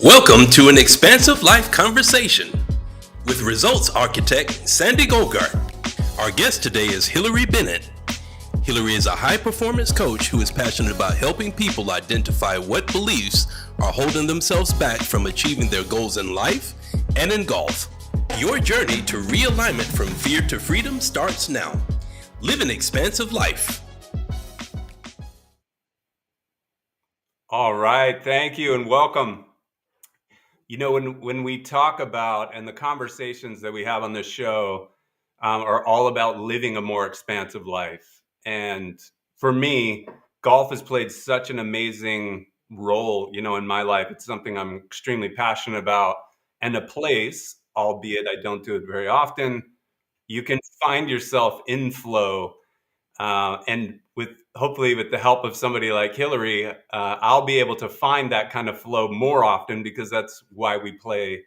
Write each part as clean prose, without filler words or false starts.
Welcome to an expansive life conversation with results architect SANDE GOLGART. Our guest today is Hilary Bennett. Hilary is a high-performance coach who is passionate about helping people identify what beliefs are holding themselves back from achieving their goals in life and in golf. Your journey to realignment from fear to freedom starts now. Live an expansive life. All right, thank you and welcome. You know, when we talk about, and the conversations that we have on this show are all about living a more expansive life. And for me, golf has played such an amazing role, in my life. It's something I'm extremely passionate about, and a place, albeit I don't do it very often, you can find yourself in flow. And hopefully with the help of somebody like Hilary, I'll be able to find that kind of flow more often, because that's why we play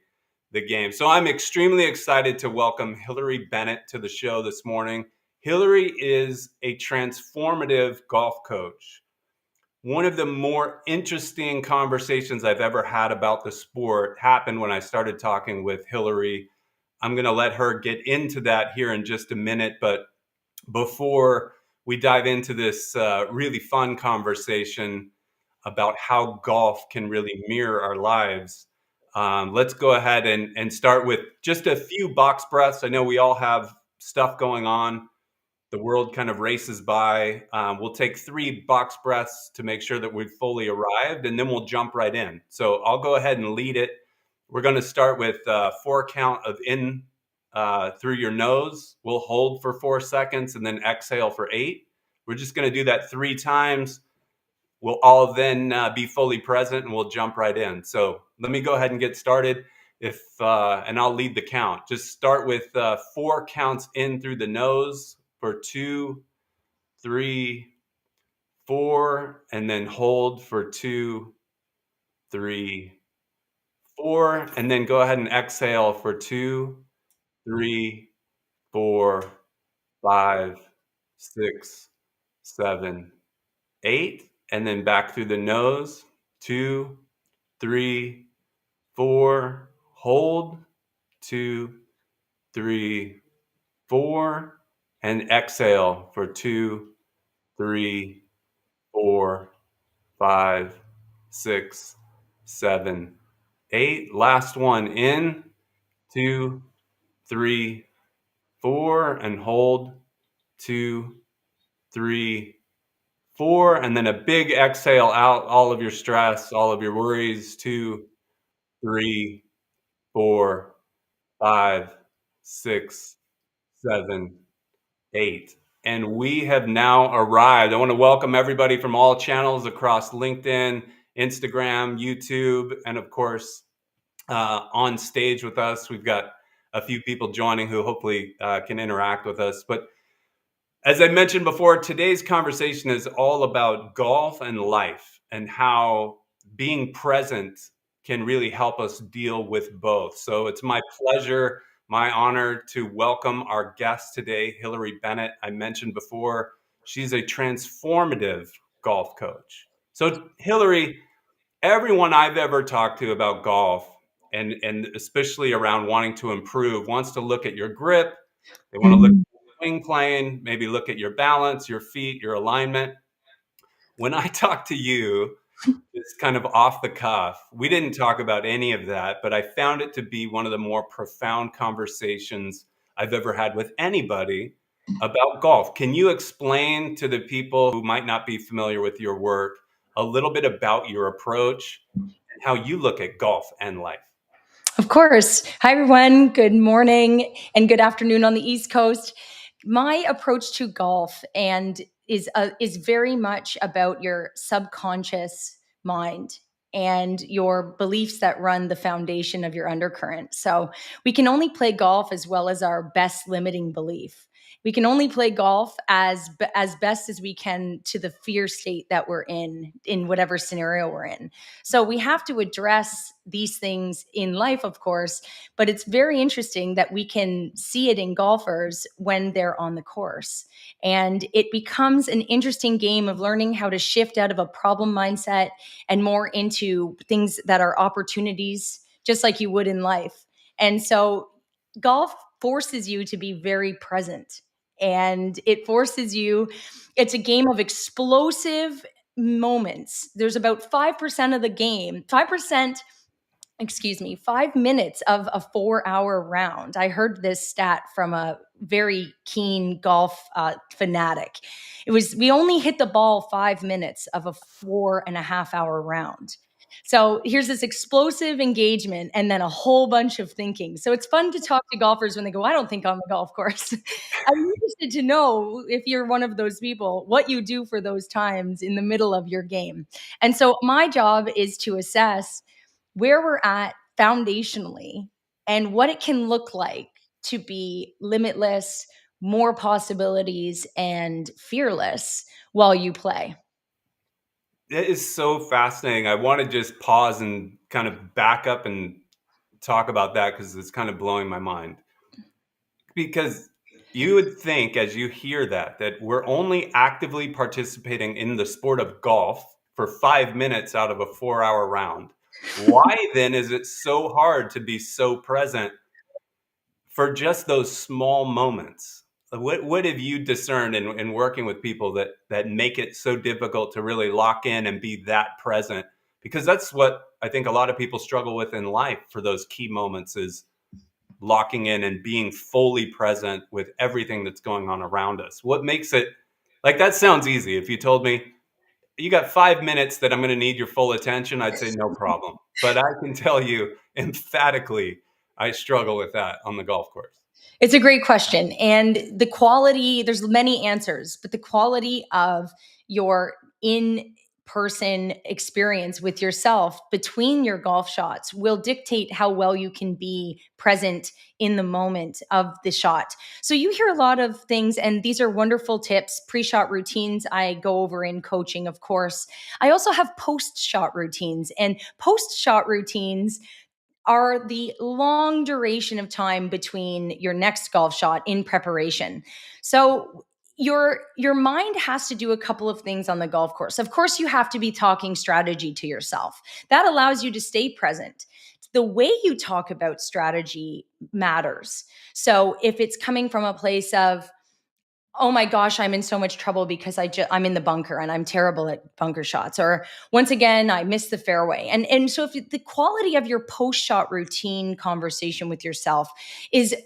the game. So I'm extremely excited to welcome Hilary Bennett to the show this morning. Hilary is a transformative golf coach. One of the more interesting conversations I've ever had about the sport happened when I started talking with Hilary. I'm going to let her get into that here in just a minute, but before we dive into this really fun conversation about how golf can really mirror our lives, let's go ahead and start with just a few box breaths. I know we all have stuff going on. The world kind of races by. We'll take 3 box breaths to make sure that we've fully arrived, and then we'll jump right in. So I'll go ahead and lead it. We're going to start with 4 count of in through your nose. We'll hold for 4 seconds and then exhale for 8. We're just going to do that 3 times. We'll all then be fully present, and we'll jump right in. So let me go ahead and get started. And I'll lead the count. Just start with 4 counts in through the nose for 2, 3, 4, and then hold for 2, 3, 4, and then go ahead and exhale for 2, 3, 4, 5, 6, 7, 8, and then back through the nose. 2, 3, 4, hold. 2, 3, 4, and exhale for 2, 3, 4, 5, 6, 7, 8. Last one in. 2, 3, 4, and hold. 2, 3, 4, and then a big exhale out, all of your stress, all of your worries. 2, 3, 4, 5, 6, 7, 8. And we have now arrived. I want to welcome everybody from all channels across LinkedIn, Instagram, YouTube, and of course, on stage with us. We've got a few people joining who hopefully can interact with us. But as I mentioned before, today's conversation is all about golf and life, and how being present can really help us deal with both. So it's my pleasure, my honor to welcome our guest today, Hilary Bennett. I mentioned before, she's a transformative golf coach. So Hilary, everyone I've ever talked to about golf, and especially around wanting to improve, wants to look at your grip. They want to look at your swing plane, maybe look at your balance, your feet, your alignment. When I talk to you, it's kind of off the cuff. We didn't talk about any of that, but I found it to be one of the more profound conversations I've ever had with anybody about golf. Can you explain to the people who might not be familiar with your work a little bit about your approach and how you look at golf and life? Of course. Hi, everyone. Good morning and good afternoon on the East Coast. My approach to golf is very much about your subconscious mind and your beliefs that run the foundation of your undercurrent. So we can only play golf as well as our best limiting belief. We can only play golf as best as we can to the fear state that we're in whatever scenario we're in. So we have to address these things in life, of course, but it's very interesting that we can see it in golfers when they're on the course. And it becomes an interesting game of learning how to shift out of a problem mindset and more into things that are opportunities, just like you would in life. And so golf forces you to be very present, and it forces you, it's a game of explosive moments. There's about 5% of the game, 5%, 5 minutes of a 4-hour round. I heard this stat from a very keen golf fanatic. We only hit the ball 5 minutes of a 4.5 hour round. So here's this explosive engagement and then a whole bunch of thinking. So it's fun to talk to golfers when they go, I don't think on the golf course. I'm interested to know, if you're one of those people, what you do for those times in the middle of your game. And so my job is to assess where we're at foundationally and what it can look like to be limitless, more possibilities, and fearless while you play. It is so fascinating. I want to just pause and kind of back up and talk about that because it's kind of blowing my mind. Because you would think, as you hear that we're only actively participating in the sport of golf for 5 minutes out of a 4-hour round. Why then is it so hard to be so present for just those small moments? What have you discerned in working with people that make it so difficult to really lock in and be that present? Because that's what I think a lot of people struggle with in life for those key moments, is locking in and being fully present with everything that's going on around us. What makes it, like, that sounds easy. If you told me you got 5 minutes that I'm going to need your full attention, I'd say no problem. But I can tell you emphatically, I struggle with that on the golf course. It's a great question. And the quality, there's many answers, but the quality of your in-person experience with yourself between your golf shots will dictate how well you can be present in the moment of the shot. So you hear a lot of things, and these are wonderful tips. Pre-shot routines I go over in coaching, of course. I also have post-shot routines, and post-shot routines are the long duration of time between your next golf shot in preparation. So your mind has to do a couple of things on the golf course. Of course, you have to be talking strategy to yourself. That allows you to stay present. The way you talk about strategy matters. So if it's coming from a place of, oh my gosh, I'm in so much trouble because I'm in the bunker and I'm terrible at bunker shots. Or once again, I missed the fairway. And so if the quality of your post-shot routine conversation with yourself is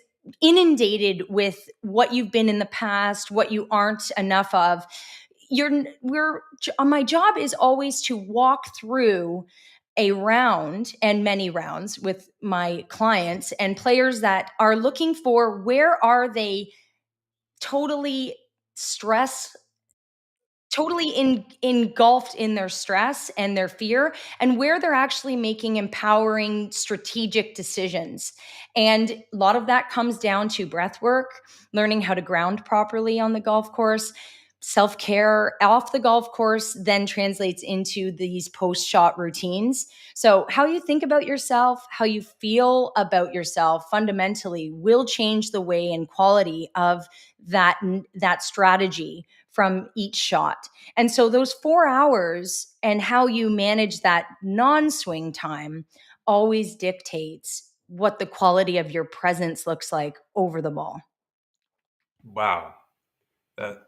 inundated with what you've been in the past, what you aren't enough of, my job is always to walk through a round and many rounds with my clients and players that are looking for, where are they totally stress totally engulfed in their stress and their fear, and where they're actually making empowering strategic decisions. And a lot of that comes down to breath work, learning how to ground properly on the golf course. Self-care off the golf course then translates into these post-shot routines. So how you think about yourself, how you feel about yourself fundamentally will change the way and quality of that strategy from each shot. And so those 4 hours and how you manage that non-swing time always dictates what the quality of your presence looks like over the ball. Wow.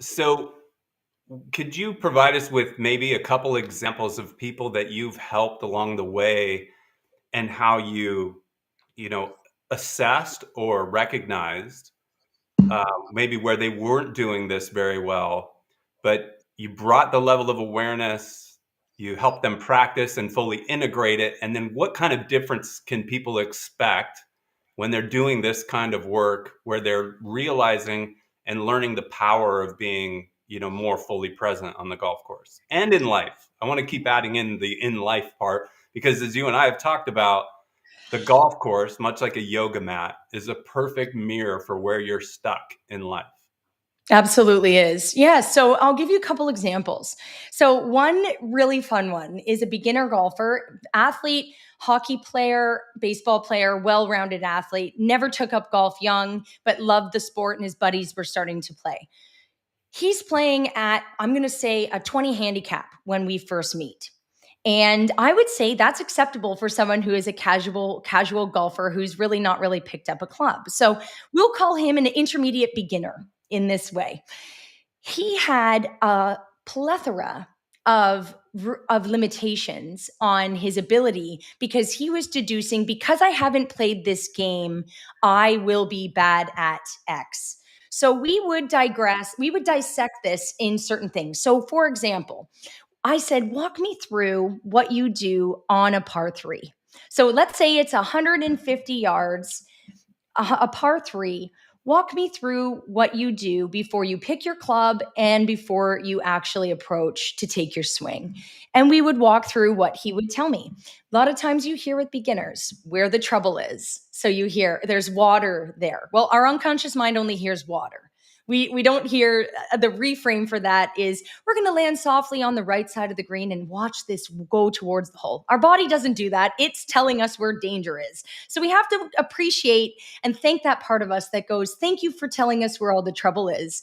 So could you provide us with maybe a couple examples of people that you've helped along the way, and how you know, assessed or recognized maybe where they weren't doing this very well, but you brought the level of awareness, you helped them practice and fully integrate it, and then what kind of difference can people expect when they're doing this kind of work, where they're realizing and learning the power of being, more fully present on the golf course and in life? I want to keep adding in the in life part, because as you and I have talked about, the golf course, much like a yoga mat, is a perfect mirror for where you're stuck in life. Absolutely is. Yeah. So I'll give you a couple examples. So one really fun one is a beginner golfer, athlete, hockey player, baseball player, well-rounded athlete, never took up golf young, but loved the sport and his buddies were starting to play. He's playing at, I'm going to say, a 20 handicap when we first meet. And I would say that's acceptable for someone who is a casual golfer who's really not really picked up a club. So we'll call him an intermediate beginner in this way. He had a plethora of limitations on his ability because he was deducing, because I haven't played this game, I will be bad at X. So we would dissect this in certain things. So for example, I said, walk me through what you do on a par three. So let's say it's 150 yards, a par three. Walk me through what you do before you pick your club and before you actually approach to take your swing. And we would walk through what he would tell me. A lot of times you hear with beginners where the trouble is. So you hear there's water there. Well, our unconscious mind only hears water. We don't hear the reframe for that is we're going to land softly on the right side of the green and watch this go towards the hole. Our body doesn't do that. It's telling us where danger is. So we have to appreciate and thank that part of us that goes, thank you for telling us where all the trouble is.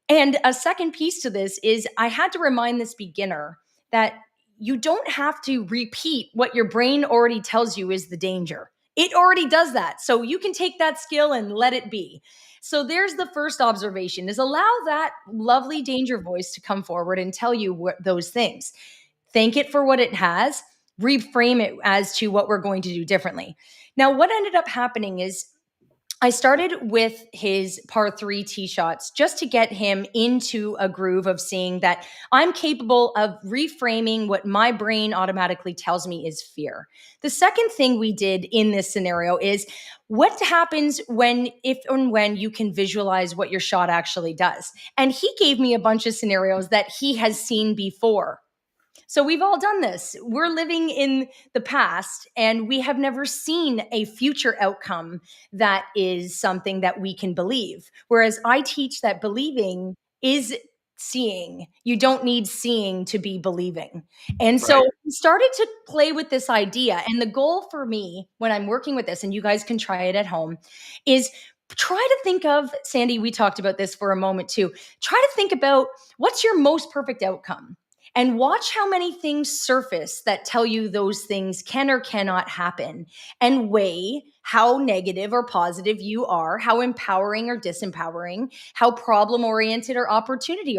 And a second piece to this is I had to remind this beginner that you don't have to repeat what your brain already tells you is the danger. It already does that. So you can take that skill and let it be. So there's the first observation is allow that lovely danger voice to come forward and tell you those things. Thank it for what it has, reframe it as to what we're going to do differently. Now, what ended up happening is I started with his par three tee shots just to get him into a groove of seeing that I'm capable of reframing what my brain automatically tells me is fear. The second thing we did in this scenario is what happens if and when you can visualize what your shot actually does. And he gave me a bunch of scenarios that he has seen before. So we've all done this. We're living in the past and we have never seen a future outcome that is something that we can believe. Whereas I teach that believing is seeing. You don't need seeing to be believing. And so Right. we started to play with this idea. And the goal for me when I'm working with this, and you guys can try it at home, is try to think of, Sandy, we talked about this for a moment too. Try to think about what's your most perfect outcome. And watch how many things surface that tell you those things can or cannot happen, and weigh how negative or positive you are, how empowering or disempowering, how problem oriented or opportunity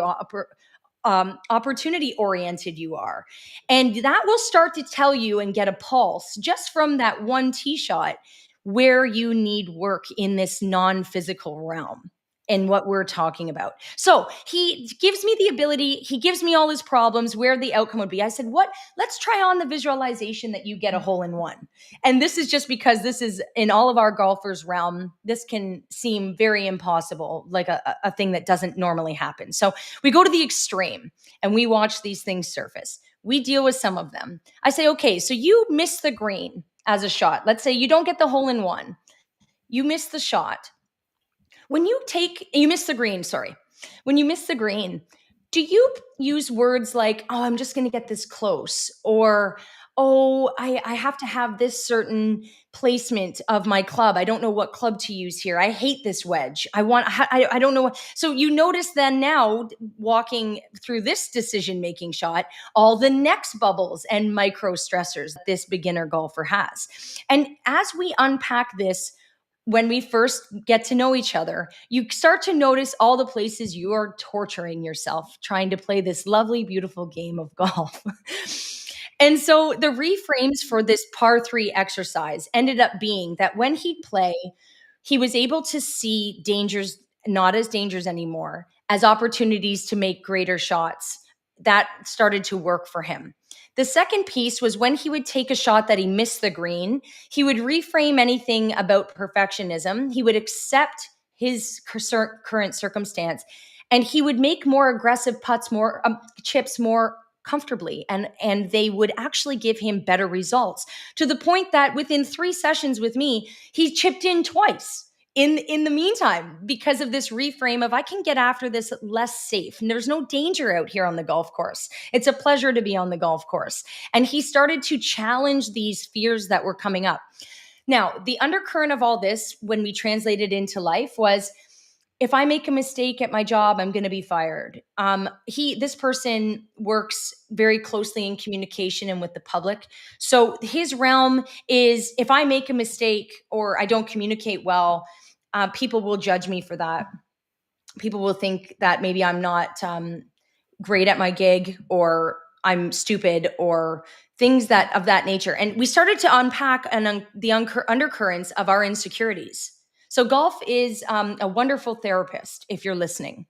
oriented you are. And that will start to tell you and get a pulse just from that one tee shot where you need work in this non-physical realm and what we're talking about. So he gives me the ability, he gives me all his problems, where the outcome would be. I said, let's try on the visualization that you get a hole in one. And this is just because this is in all of our golfers' realm, this can seem very impossible, like a thing that doesn't normally happen. So we go to the extreme and we watch these things surface. We deal with some of them. I say, okay, so you miss the green as a shot. Let's say you don't get the hole in one. You miss the shot. When you miss the green, sorry. When you miss the green, do you use words like, oh, I'm just going to get this close? Or, oh, I have to have this certain placement of my club. I don't know what club to use here. I hate this wedge. I don't know what. So you notice then now walking through this decision-making shot, all the next bubbles and micro stressors this beginner golfer has. And as we unpack this, when we first get to know each other, you start to notice all the places you are torturing yourself trying to play this lovely, beautiful game of golf. And so the reframes for this par three exercise ended up being that when he'd play, he was able to see dangers not as dangers anymore, as opportunities to make greater shots. That started to work for him. The second piece was when he would take a shot that he missed the green, he would reframe anything about perfectionism. He would accept his current circumstance, and he would make more aggressive putts, more chips, more comfortably, and they would actually give him better results, to the point that within 3 sessions with me, he chipped in twice in the meantime, because of this reframe of I can get after this less safe and there's no danger out here on the golf course. It's a pleasure to be on the golf course. And he started to challenge these fears that were coming up. Now, the undercurrent of all this, when we translated into life, was if I make a mistake at my job, I'm going to be fired. This person works very closely in communication and with the public. So his realm is if I make a mistake or I don't communicate well, people will judge me for that. People will think that maybe I'm not great at my gig, or I'm stupid, or things that of that nature. And we started to unpack the undercurrents of our insecurities. So golf is a wonderful therapist if you're listening.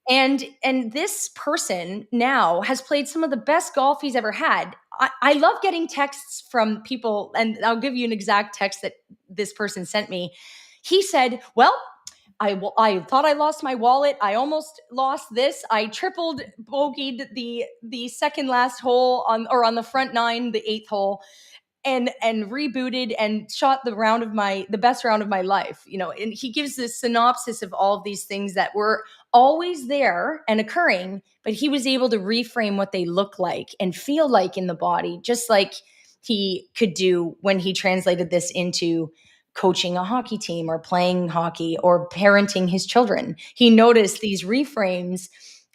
And this person now has played some of the best golf he's ever had. I love getting texts from people, and I'll give you an exact text that this person sent me. He said, well, I thought I lost my wallet. I almost lost this. I tripled bogeyed the second last hole on the front nine, the eighth hole, and rebooted and shot the best round of my life. And he gives this synopsis of all of these things that were always there and occurring, but he was able to reframe what they look like and feel like in the body, just like he could do when he translated this into coaching a hockey team or playing hockey or parenting his children. He noticed these reframes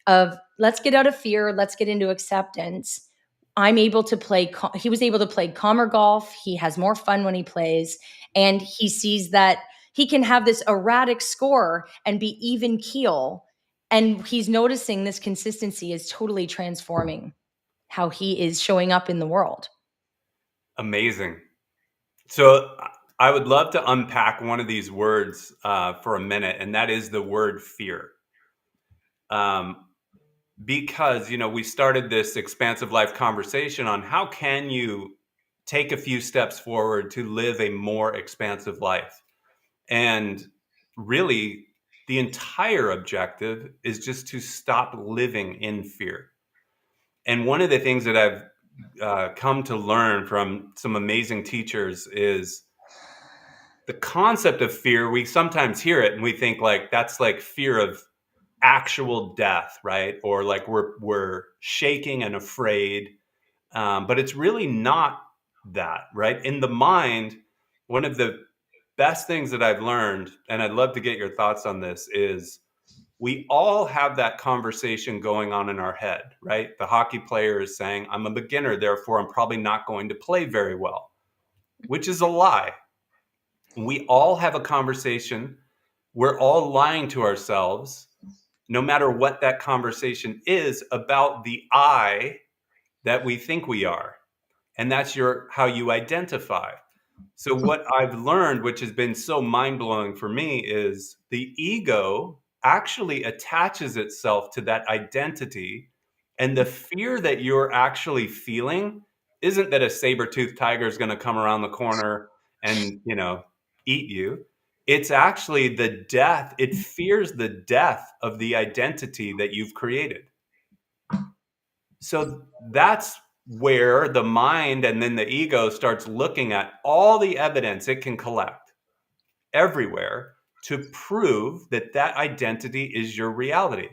of let's get out of fear, let's get into acceptance. He was able to play calmer golf. He has more fun when he plays, and he sees that he can have this erratic score and be even keel. And he's noticing this consistency is totally transforming how he is showing up in the world. Amazing. So I would love to unpack one of these words for a minute, and that is the word fear. Because, we started this expansive life conversation on how can you take a few steps forward to live a more expansive life. And really, the entire objective is just to stop living in fear. And one of the things that I've come to learn from some amazing teachers is the concept of fear. We sometimes hear it and we think like that's like fear of actual death, right? Or like we're shaking and afraid, but it's really not that, right? In the mind, one of the best things that I've learned, and I'd love to get your thoughts on this, is we all have that conversation going on in our head, right? The hockey player is saying, I'm a beginner, therefore I'm probably not going to play very well, which is a lie. We all have a conversation. We're all lying to ourselves, no matter what that conversation is, about the I that we think we are. And that's how you identify. So what I've learned, which has been so mind-blowing for me, is the ego actually attaches itself to that identity. And the fear that you're actually feeling isn't that a saber-toothed tiger is going to come around the corner and, eat you. It's actually the death. It fears the death of the identity that you've created. So that's where the mind and then the ego starts looking at all the evidence it can collect everywhere to prove that that identity is your reality.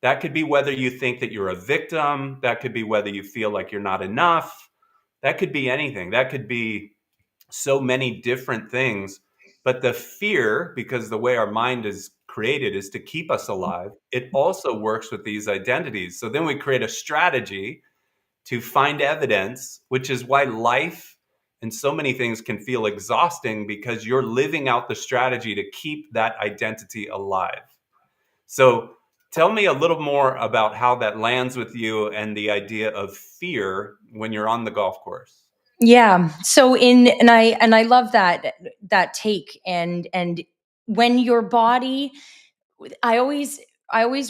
That could be whether you think that you're a victim. That could be whether you feel like you're not enough. That could be anything. That could be so many different things. But the fear, because the way our mind is created is to keep us alive, it also works with these identities. So then we create a strategy to find evidence, which is why life and so many things can feel exhausting, because you're living out the strategy to keep that identity alive. So tell me a little more about how that lands with you and the idea of fear when you're on the golf course. Yeah. So I love that take, and when your body, I always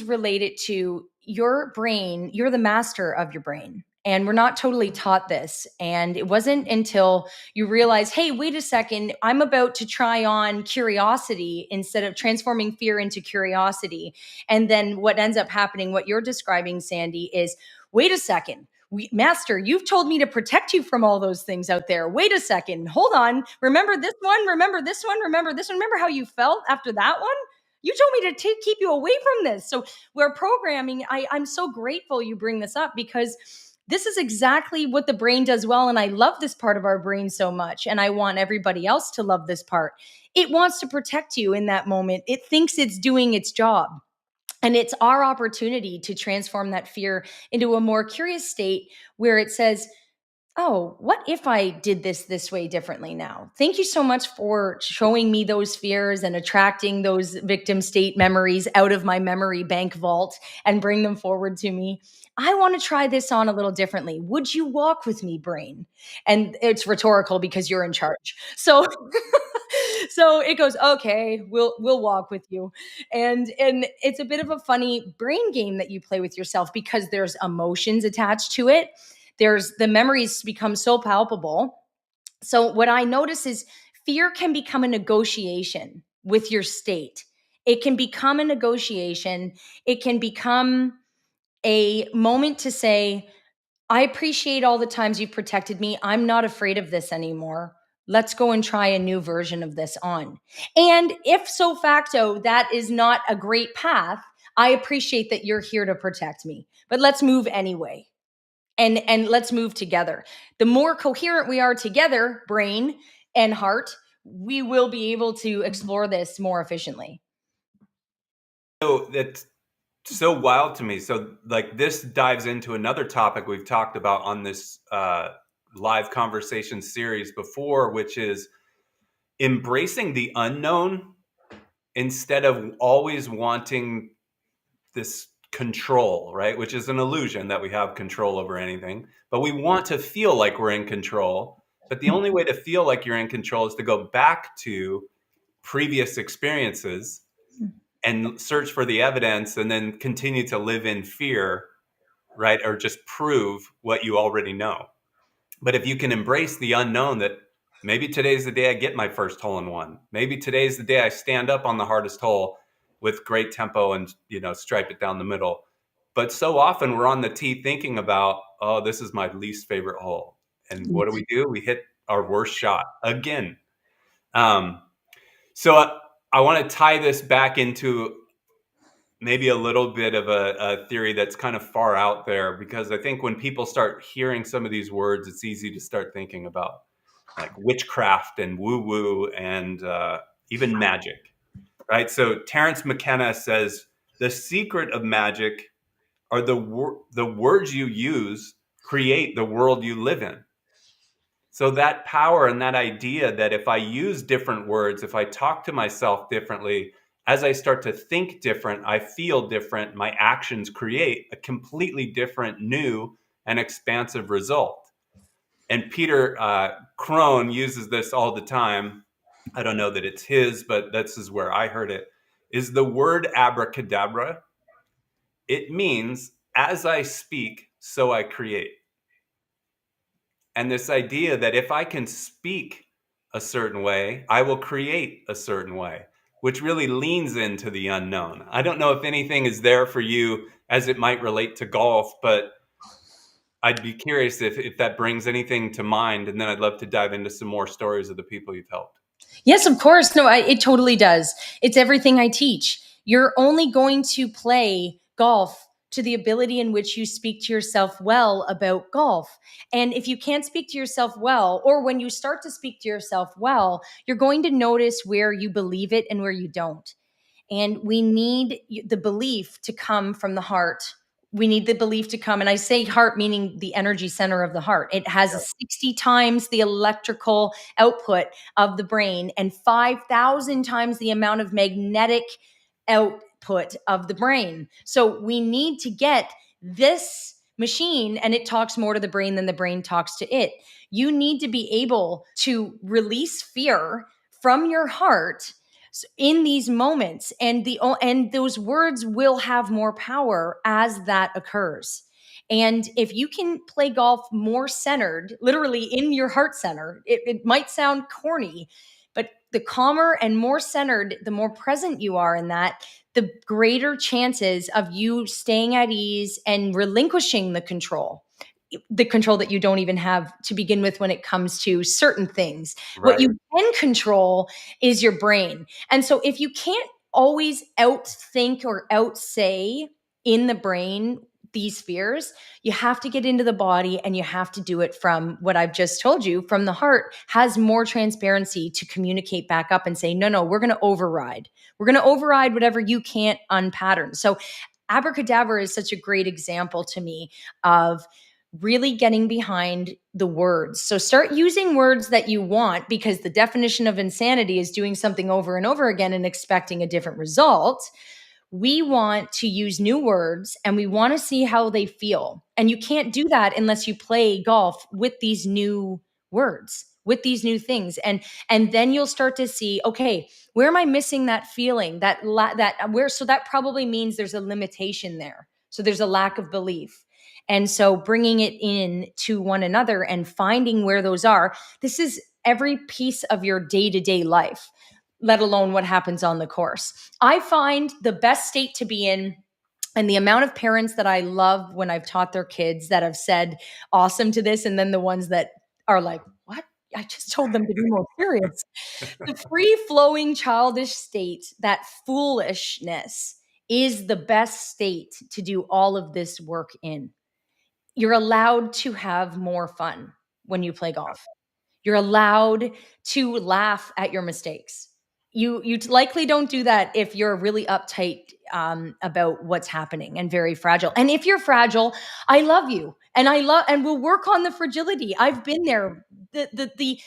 relate it to your brain. You're the master of your brain. And we're not totally taught this. And it wasn't until you realize, hey, wait a second, I'm about to try on curiosity instead of transforming fear into curiosity. And then what ends up happening, what you're describing, Sandy, is wait a second. Master, you've told me to protect you from all those things out there. Wait a second. Hold on. Remember this one? Remember this one? Remember this one? Remember how you felt after that one? You told me to keep you away from this. So we're programming. I'm so grateful you bring this up, because this is exactly what the brain does well. And I love this part of our brain so much. And I want everybody else to love this part. It wants to protect you in that moment. It thinks it's doing its job. And it's our opportunity to transform that fear into a more curious state where it says, oh, what if I did this way differently now? Thank you so much for showing me those fears and attracting those victim state memories out of my memory bank vault and bring them forward to me. I want to try this on a little differently. Would you walk with me, brain? And it's rhetorical because you're in charge. So so it goes, okay, we'll walk with you. And it's a bit of a funny brain game that you play with yourself, because there's emotions attached to it. There's the memories become so palpable. So what I notice is fear can become a negotiation with your state. It can become a negotiation. It can become a moment to say, I appreciate all the times you've protected me. I'm not afraid of this anymore. Let's go and try a new version of this on. And if so facto that is not a great path, I appreciate that you're here to protect me. But let's move anyway. And let's move together. The more coherent we are together, brain and heart, we will be able to explore this more efficiently. So that's so wild to me. So like this dives into another topic we've talked about on this live conversation series before, which is embracing the unknown instead of always wanting this control, right? Which is an illusion that we have control over anything, but we want to feel like we're in control. But the only way to feel like you're in control is to go back to previous experiences and search for the evidence and then continue to live in fear, right? Or just prove what you already know. But if you can embrace the unknown, that maybe today's the day I get my first hole in one. Maybe today's the day I stand up on the hardest hole with great tempo and, stripe it down the middle. But so often we're on the tee thinking about, oh, this is my least favorite hole. And what do? We hit our worst shot again. So I want to tie this back into maybe a little bit of a theory that's kind of far out there, because I think when people start hearing some of these words, it's easy to start thinking about like witchcraft and woo-woo and even magic, right? So Terence McKenna says, the secret of magic are the words you use create the world you live in. So that power and that idea that if I use different words, if I talk to myself differently, as I start to think different, I feel different, my actions create a completely different, new, and expansive result. And Peter Crone uses this all the time. I don't know that it's his, but this is where I heard it, is the word abracadabra. It means, as I speak, so I create. And this idea that if I can speak a certain way, I will create a certain way, which really leans into the unknown. I don't know if anything is there for you as it might relate to golf, but I'd be curious if that brings anything to mind. And then I'd love to dive into some more stories of the people you've helped. Yes, of course. No, it totally does. It's everything I teach. You're only going to play golf to the ability in which you speak to yourself well about golf. And if you can't speak to yourself well, or when you start to speak to yourself well, you're going to notice where you believe it and where you don't. And we need the belief to come from the heart. We need the belief to come. And I say heart, meaning the energy center of the heart. It has 60 times the electrical output of the brain and 5,000 times the amount of magnetic output of the brain. So we need to get this machine, and it talks more to the brain than the brain talks to it. You need to be able to release fear from your heart in these moments, and those words will have more power as that occurs. And if you can play golf more centered, literally in your heart center, it might sound corny, but the calmer and more centered, the more present you are in that, the greater chances of you staying at ease and relinquishing the control. the control that you don't even have to begin with when it comes to certain things. What Right. you can control is your brain. And so if you can't always outthink or outsay in the brain these fears, you have to get into the body, and you have to do it from what I've just told you, from the heart, has more transparency to communicate back up and say, no, we're going to override. We're going to override whatever you can't unpattern. So abracadabra is such a great example to me of really getting behind the words. So start using words that you want, because the definition of insanity is doing something over and over again and expecting a different result. We want to use new words, and we want to see how they feel. And you can't do that unless you play golf with these new words, with these new things. And then you'll start to see, okay, where am I missing that feeling? So that probably means there's a limitation there. So there's a lack of belief. And so bringing it in to one another and finding where those are, this is every piece of your day-to-day life, let alone what happens on the course. I find the best state to be in, and the amount of parents that I love when I've taught their kids that have said awesome to this, and then the ones that are like, what? I just told them to be more serious. The free-flowing childish state, that foolishness, is the best state to do all of this work in. You're allowed to have more fun when you play golf. You're allowed to laugh at your mistakes. You likely don't do that if you're really uptight about what's happening and very fragile. And if you're fragile, I love you, and we'll work on the fragility. I've been there. The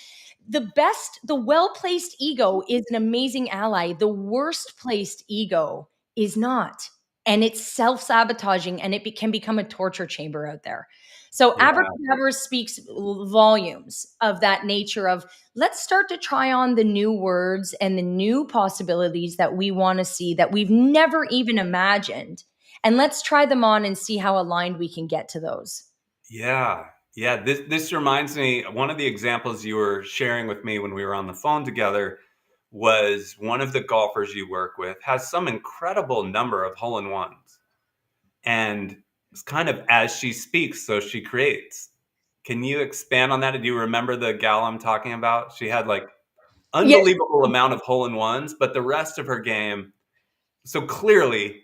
well-placed ego is an amazing ally. The worst placed ego is not. And it's self-sabotaging, and it can become a torture chamber out there. So Yeah. abracadabra speaks volumes of that nature of, let's start to try on the new words and the new possibilities that we want to see that we've never even imagined. And let's try them on and see how aligned we can get to those. Yeah. Yeah. This reminds me, one of the examples you were sharing with me when we were on the phone together was one of the golfers you work with has some incredible number of hole-in-ones. And it's kind of as she speaks, so she creates. Can you expand on that? Do you remember the gal I'm talking about? She had like Yes. unbelievable amount of hole-in-ones, but the rest of her game, so clearly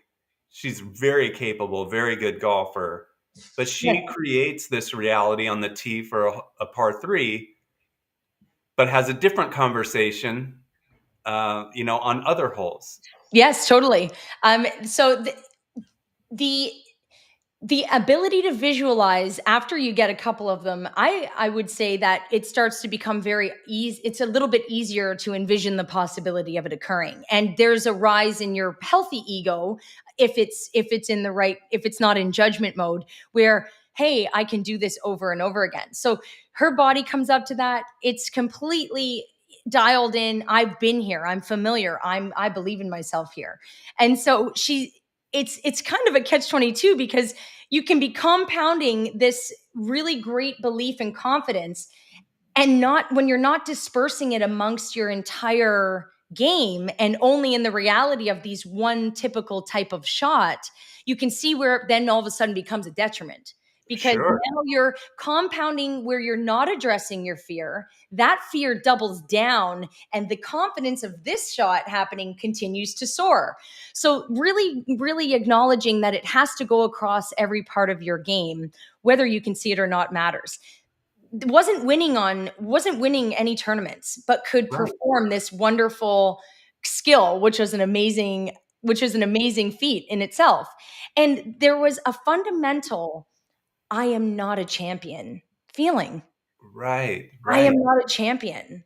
she's very capable, very good golfer, but she creates this reality on the tee for a par three, but has a different conversation, on other holes. Yes, totally. So the the ability to visualize after you get a couple of them, I would say that it starts to become very easy. It's a little bit easier to envision the possibility of it occurring. And there's a rise in your healthy ego if it's not in judgment mode, where, hey, I can do this over and over again. So her body comes up to that. It's completely dialed in. I've been here. I'm familiar. I believe in myself here. And so it's kind of a catch-22, because you can be compounding this really great belief and confidence, and not when you're not dispersing it amongst your entire game and only in the reality of these one typical type of shot, you can see where it then all of a sudden becomes a detriment, because Sure. now you're compounding where you're not addressing your fear. That fear doubles down, and the confidence of this shot happening continues to soar. So really, really acknowledging that it has to go across every part of your game, whether you can see it or not matters. Wasn't winning any tournaments, but could Right. perform this wonderful skill, which was an amazing feat in itself. And there was a fundamental, I am not a champion feeling. Right. I am Right. not a champion.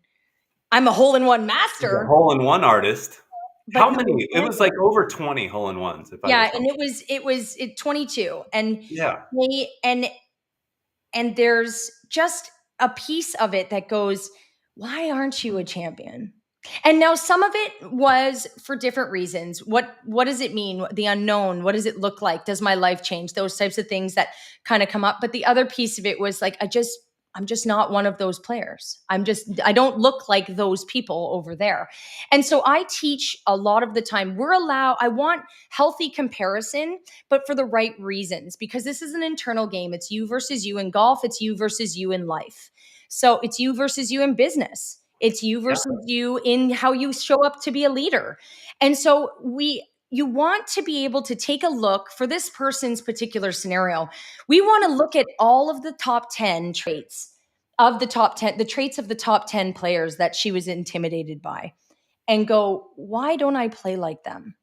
I'm a hole-in-one She's a master, hole-in-one artist. but How not many? a It was like champion. over 20 hole-in-ones, if I Yeah, recall. and it was 22, and Yeah. they and there's just a piece of it that goes, why aren't you a champion? And now some of it was for different reasons. What does it mean? The unknown. What does it look like? Does my life change? Those types of things that kind of come up. But the other piece of it was like, I'm just not one of those players. I don't look like those people over there. And so I teach a lot of the time. I want healthy comparison, but for the right reasons, because this is an internal game. It's you versus you in golf. It's you versus you in life. So it's you versus you in business. It's you versus you in how you show up to be a leader. And so you want to be able to take a look for this person's particular scenario. We want to look at all of the top 10 traits of the top 10, the traits of the top 10 players that she was intimidated by, and go, why don't I play like them?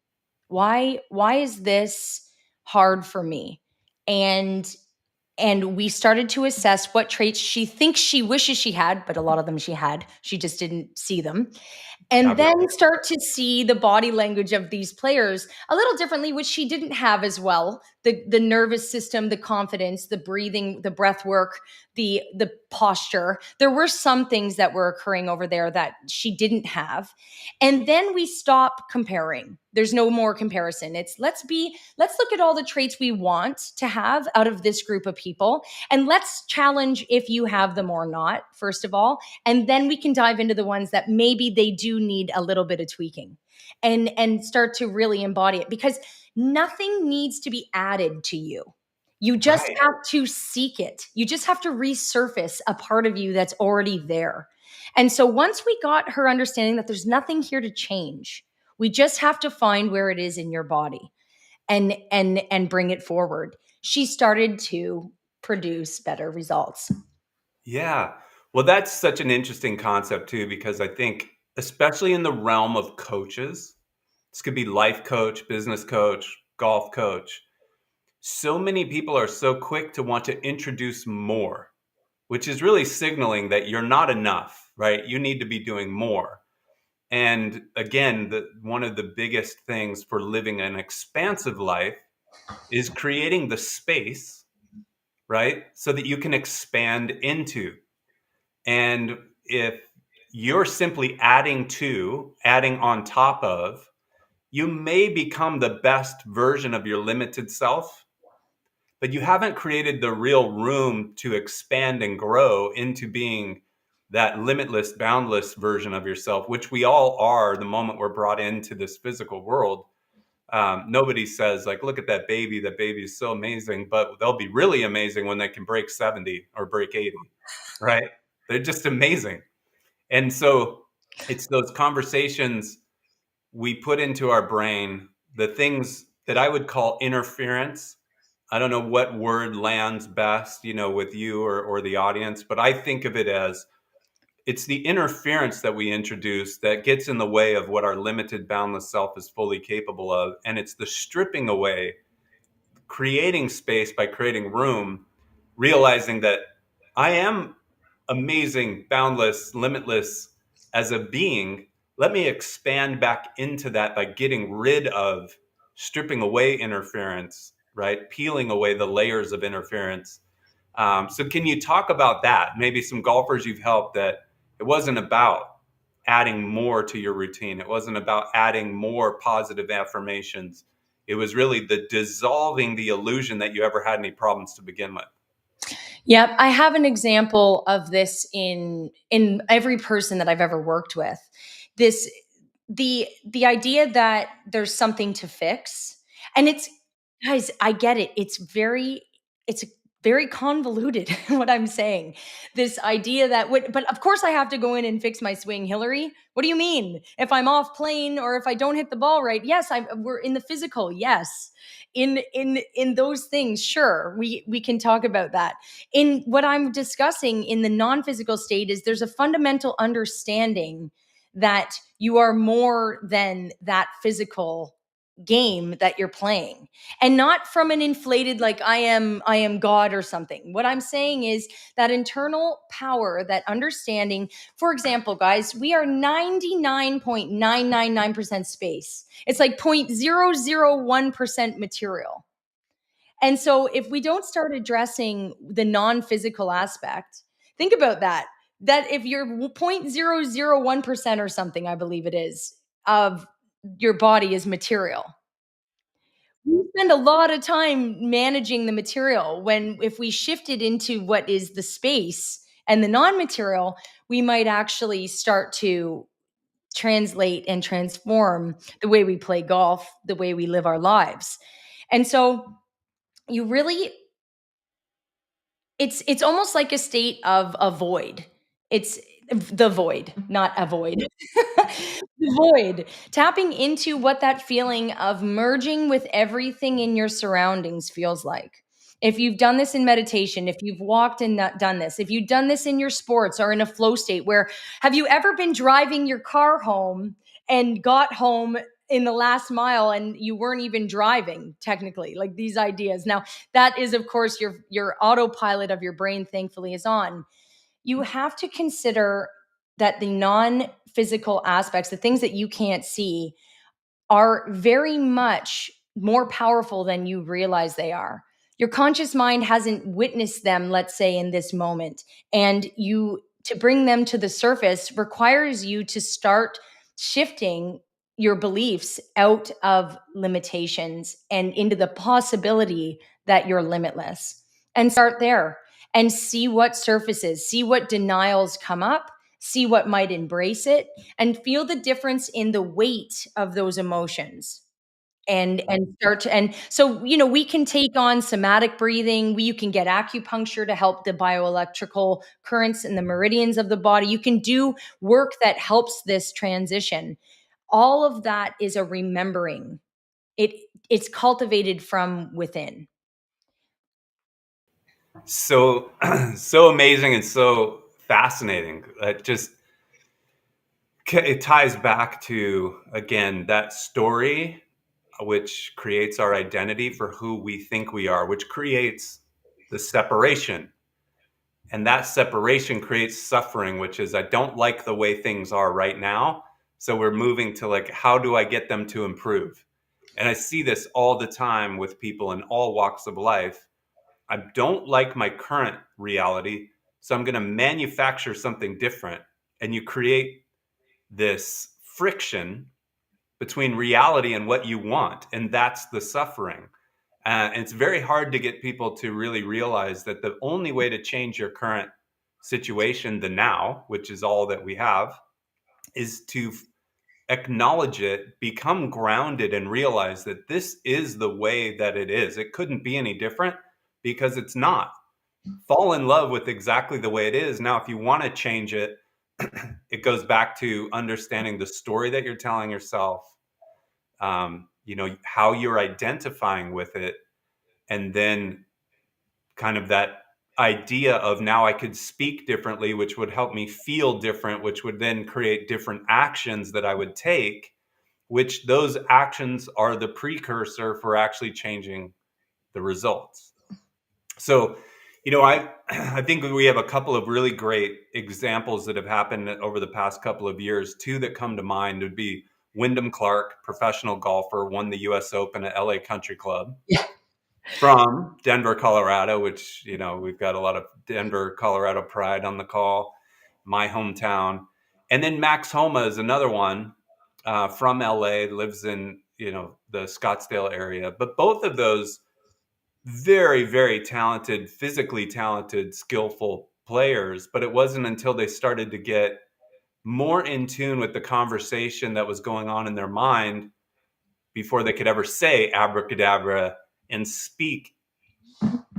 Why is this hard for me? And we started to assess what traits she thinks she wishes she had, but a lot of them she had. She just didn't see them. And then start to see the body language of these players a little differently, which she didn't have as well. The nervous system, the confidence, the breathing, the breath work, the posture. There were some things that were occurring over there that she didn't have. And then we stop comparing. There's no more comparison. It's let's look at all the traits we want to have out of this group of people. And let's challenge if you have them or not, first of all. And then we can dive into the ones that maybe they do need a little bit of tweaking and start to really embody it, because nothing needs to be added to you. You just have to seek it. You just have to resurface a part of you that's already there. And so once we got her understanding that there's nothing here to change, we just have to find where it is in your body and bring it forward, she started to produce better results. Yeah. Well, that's such an interesting concept too, because I think, especially in the realm of coaches, this could be life coach, business coach, golf coach. So many people are so quick to want to introduce more, which is really signaling that you're not enough, right? You need to be doing more. And again, one of the biggest things for living an expansive life is creating the space, right? So that you can expand into. And if you're simply adding on top of, you may become the best version of your limited self, but you haven't created the real room to expand and grow into being that limitless, boundless version of yourself, which we all are the moment we're brought into this physical world. Nobody says, like, look at that baby is so amazing, but they'll be really amazing when they can break 70 or break 80, right? They're just amazing. And so it's those conversations we put into our brain, the things that I would call interference. I don't know what word lands best, with you or the audience, but I think of it as it's the interference that we introduce that gets in the way of what our limited, boundless self is fully capable of. And it's the stripping away, creating space by creating room, realizing that I am amazing, boundless, limitless as a being. Let me expand back into that by getting rid of, stripping away interference, right? Peeling away the layers of interference. So can you talk about that? Maybe some golfers you've helped that it wasn't about adding more to your routine. It wasn't about adding more positive affirmations. It was really the dissolving the illusion that you ever had any problems to begin with. Yep, I have an example of this in every person that I've ever worked with. This the idea that there's something to fix, and it's, guys, I get it. It's very convoluted what I'm saying. This idea that but of course I have to go in and fix my swing, Hilary. What do you mean? If I'm off plane or if I don't hit the ball right? Yes, we're in the physical. Yes. In those things, sure, we can talk about that. In what I'm discussing in the non-physical state is there's a fundamental understanding that you are more than that physical game that you're playing, and not from an inflated, like I am God or something. What I'm saying is that internal power, that understanding. For example, guys, we are 99.999% space. It's like 0.001% material. And so if we don't start addressing the non-physical aspect, think about that if you're 0.001% or something, I believe it is, of your body is material. We spend a lot of time managing the material, when if we shift it into what is the space, And the non-material, we might actually start to translate and transform the way we play golf, the way we live our lives. And so you really, it's almost like a state of a void. It's the void, not avoid. The void. Tapping into what that feeling of merging with everything in your surroundings feels like. If you've done this in meditation, if you've walked and not done this, if you've done this in your sports or in a flow state, where have you ever been driving your car home and got home in the last mile and you weren't even driving technically, like these ideas? Now, that is, of course, your autopilot of your brain, thankfully, is on. You have to consider that the non-physical aspects, the things that you can't see, are very much more powerful than you realize they are. Your conscious mind hasn't witnessed them, let's say, in this moment. And you, to bring them to the surface requires you to start shifting your beliefs out of limitations and into the possibility that you're limitless. And start there and see what surfaces, see what denials come up, see what might embrace it, and feel the difference in the weight of those emotions. And start to, and so, we can take on somatic breathing. You can get acupuncture to help the bioelectrical currents in the meridians of the body. You can do work that helps this transition. All of that is a remembering. It's cultivated from within. So so amazing and so fascinating. It ties back to, again, that story, which creates our identity for who we think we are, which creates the separation. And that separation creates suffering, which is, I don't like the way things are right now. So we're moving to, like, how do I get them to improve? And I see this all the time with people in all walks of life. I don't like my current reality, so I'm going to manufacture something different. And you create this friction between reality and what you want. And that's the suffering. And it's very hard to get people to really realize that the only way to change your current situation, the now, which is all that we have, is to acknowledge it, become grounded, and realize that this is the way that it is. It couldn't be any different because it's not. Fall in love with exactly the way it is. Now, if you want to change it, it goes back to understanding the story that you're telling yourself, how you're identifying with it, and then kind of that idea of, now I could speak differently, which would help me feel different, which would then create different actions that I would take, which those actions are the precursor for actually changing the results. So, I think we have a couple of really great examples that have happened over the past couple of years. Two that come to mind would be Wyndham Clark, professional golfer, won the US Open at LA Country Club. Yeah. From Denver, Colorado, which, we've got a lot of Denver, Colorado pride on the call, my hometown. And then Max Homa is another one, from LA, lives in, the Scottsdale area. But both of those very, very talented, physically talented, skillful players. But it wasn't until they started to get more in tune with the conversation that was going on in their mind before they could ever say abracadabra and speak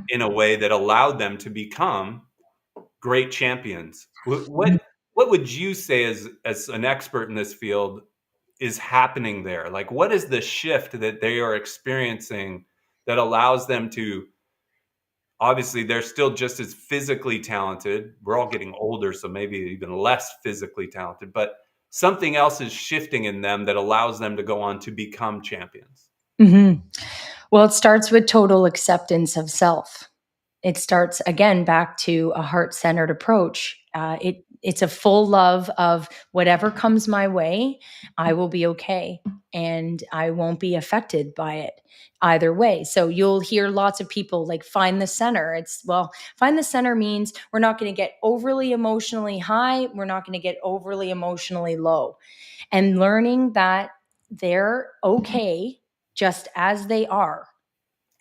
in a way that allowed them to become great champions. What would you say, as an expert in this field, is happening there? Like, what is the shift that they are experiencing that allows them to, obviously they're still just as physically talented. We're all getting older, so maybe even less physically talented, but something else is shifting in them that allows them to go on to become champions. Mm-hmm. Well, it starts with total acceptance of self. It starts, again, back to a heart-centered approach. It's a full love of whatever comes my way, I will be okay, and I won't be affected by it either way. So you'll hear lots of people like, find the center. Find the center means we're not going to get overly emotionally high. We're not going to get overly emotionally low. And learning that they're okay just as they are,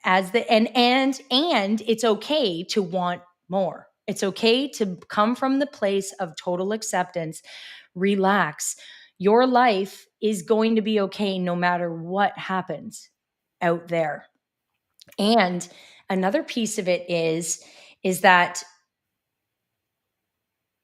and it's okay to want more. It's okay to come from the place of total acceptance. Relax. Your life is going to be okay no matter what happens out there. And another piece of it is that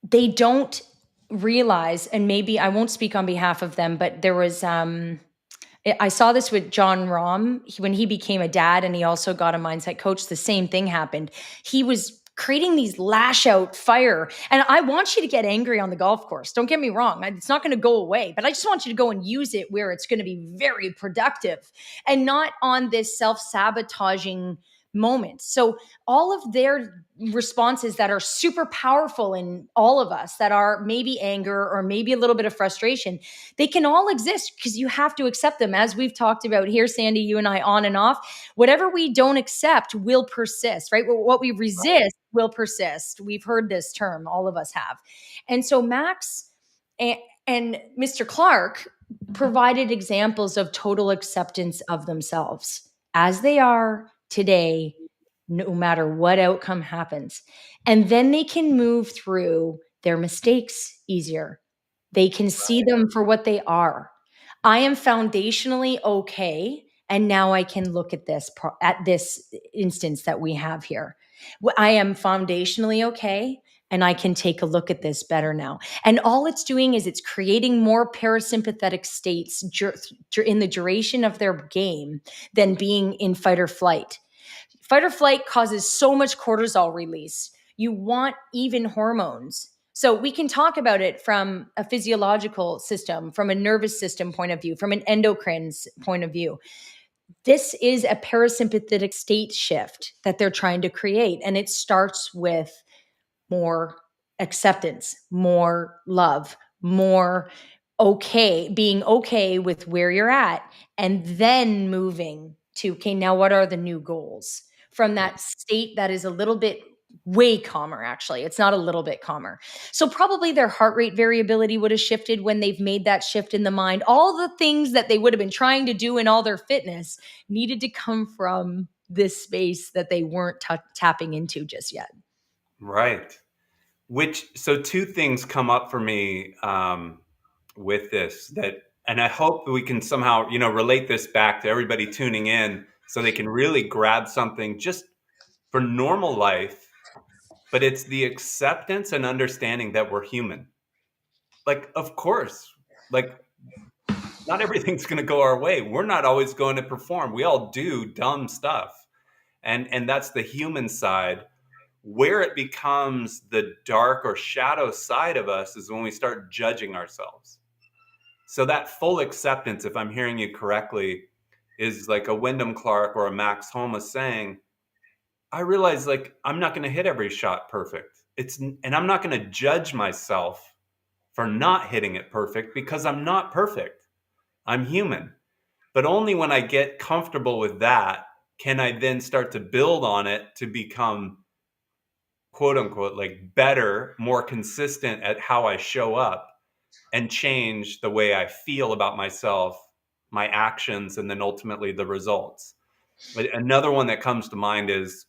they don't realize, and maybe I won't speak on behalf of them, but there was I saw this with John Rahm. When he became a dad and he also got a mindset coach, the same thing happened. He was creating these lash out fire. And I want you to get angry on the golf course. Don't get me wrong. It's not going to go away, but I just want you to go and use it where it's going to be very productive and not on this self-sabotaging moment. So all of their responses that are super powerful in all of us, that are maybe anger or maybe a little bit of frustration, they can all exist because you have to accept them. As we've talked about here, Sandy, you and I, on and off, whatever we don't accept will persist, right? What we resist will persist. We've heard this term, all of us have. And so Max and Mr. Clark provided examples of total acceptance of themselves as they are today, no matter what outcome happens. And then they can move through their mistakes easier. They can see them for what they are. I am foundationally okay, and now I can look at this instance that we have here. I am foundationally okay, and I can take a look at this better now. And all it's doing is it's creating more parasympathetic states in the duration of their game than being in fight or flight. Fight or flight causes so much cortisol release. You want even hormones. So we can talk about it from a physiological system, from a nervous system point of view, from an endocrine point of view. This is a parasympathetic state shift that they're trying to create. And it starts with more acceptance, more love, more being okay with where you're at, and then moving to, okay, now what are the new goals? From that state that is a little bit way calmer, actually. It's not a little bit calmer. So probably their heart rate variability would have shifted when they've made that shift in the mind. All the things that they would have been trying to do in all their fitness needed to come from this space that they weren't tapping into just yet. Right. So two things come up for me with this, and I hope we can somehow, relate this back to everybody tuning in so they can really grab something just for normal life. But it's the acceptance and understanding that we're human. Like, of course, like not everything's going to go our way. We're not always going to perform. We all do dumb stuff. And that's the human side. Where it becomes the dark or shadow side of us is when we start judging ourselves. So that full acceptance, if I'm hearing you correctly, is like a Wyndham Clark or a Max Homa saying, I realize like I'm not going to hit every shot perfect. And I'm not going to judge myself for not hitting it perfect because I'm not perfect. I'm human. But only when I get comfortable with that can I then start to build on it to become, quote unquote, like better, more consistent at how I show up and change the way I feel about myself, my actions, and then ultimately the results. But another one that comes to mind is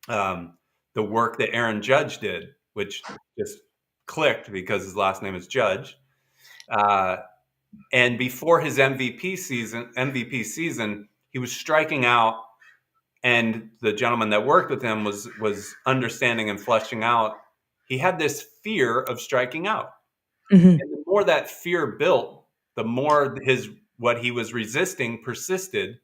the work that Aaron Judge did, which just clicked because his last name is Judge. And before his MVP season, he was striking out, and the gentleman that worked with him was understanding and fleshing out. He had this fear of striking out. Mm-hmm. And the more that fear built, the more what he was resisting persisted.